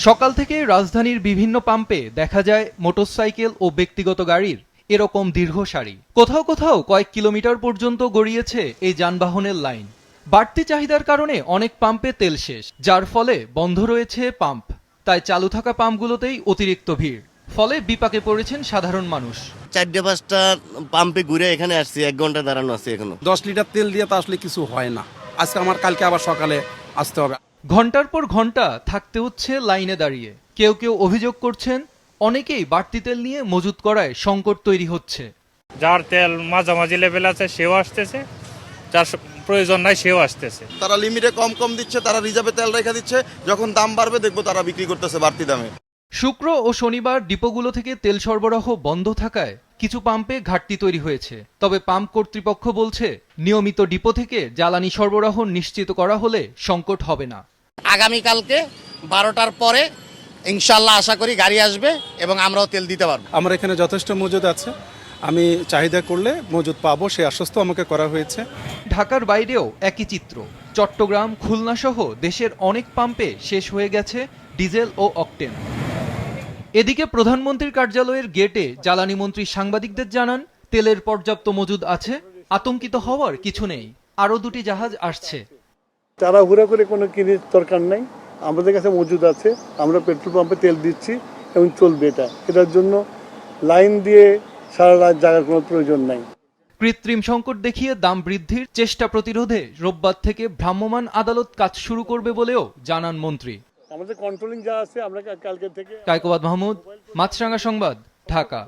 সকাল থেকে রাজধানীর বিভিন্ন পাম্পে দেখা যায় মোটরসাইকেল ও ব্যক্তিগত গাড়ির এরকম দীর্ঘ সারি। কোথাও কোথাও কয়েক কিলোমিটার পর্যন্ত গড়িয়েছে এই যানবাহনের লাইন। বাড়তি চাহিদার কারণে অনেক পাম্পে তেল শেষ, যার ফলে বন্ধ রয়েছে পাম্প। তাই চালু থাকা পাম্পগুলোতেই অতিরিক্ত ভিড়, ফলে বিপাকে পড়েছেন সাধারণ মানুষ। 4-5টা পাম্পে ঘুরে এখানে আসছি, 1 ঘন্টা দাঁড়ানো আছে এখনো। 10 লিটার তেল দিয়ে তো আসলে কিছু হয় না। আজকে আমার কালকে আবার সকালে আসতে হবে। ঘন্টার পর ঘন্টা থাকতে হচ্ছে লাইনে দাঁড়িয়ে। কেউ কেউ অভিযোগ করছেন, অনেকেই বাড়তি তেল নিয়ে মজুত করায় সংকট তৈরি হচ্ছে। যার তেল মাঝামাঝি লেভেল আছে সেও আসতেছে, যার প্রয়োজন নাই সেও আসতেছে। তারা লিমিটে কম দিচ্ছে, তারা রিজার্ভে তেল রেখে দিচ্ছে, যখন দাম বাড়বে দেখবো তারা বিক্রি করতেছে বাড়তি দামে। শুক্র ও শনিবার ডিপোগুলো থেকে তেল সরবরাহ বন্ধ থাকায় কিছু পাম্পে ঘাটতি তৈরি হয়েছে। তবে পাম্প কর্তৃপক্ষ বলছে, নিয়মিত ডিপো থেকে জ্বালানি সরবরাহ নিশ্চিত করা হলে সংকট হবে না। আগামীকালকে 12টার পরে ইনশাল্লাহ আশা করি গাড়ি আসবে এবং আমরাও তেল দিতে পারবো। আমার এখানে যথেষ্ট মজুদ আছে, আমি চাহিদা করলে মজুদ পাবো, সে আশ্বস্ত আমাকে করা হয়েছে। ঢাকার বাইরেও একই চিত্র। চট্টগ্রাম, খুলনা সহ দেশের অনেক পাম্পে শেষ হয়ে গেছে ডিজেল ও অকটেন। এদিকে প্রধানমন্ত্রীর কার্যালয়ের গেটে জ্বালানি মন্ত্রী সাংবাদিকদের জানান, তেলের পর্যাপ্ত মজুদ আছে, আতঙ্কিত হওয়ার কিছু নেই। আরও 2টি জাহাজ আসছে। তাড়াহুড়া করে কোনো কিনের দরকার নাই, আমাদের কাছে মজুদ আছে। আমরা পেট্রোল পাম্পে তেল দিচ্ছি এবং চলবে। এটার জন্য লাইন দিয়ে সারা রাত জাগার কোনো প্রয়োজন নাই। কৃত্রিম সংকট দেখিয়ে দাম বৃদ্ধির চেষ্টা প্রতিরোধে রোববার থেকে ভ্রাম্যমাণ আদালত কাজ শুরু করবে বলেও জানান মন্ত্রী। আমাদের কন্ট্রোলিং যা আছে আমরা কালকে থেকে। কায়কোবাদ মাহমুদ, মাছরাঙা সংবাদ, ঢাকা।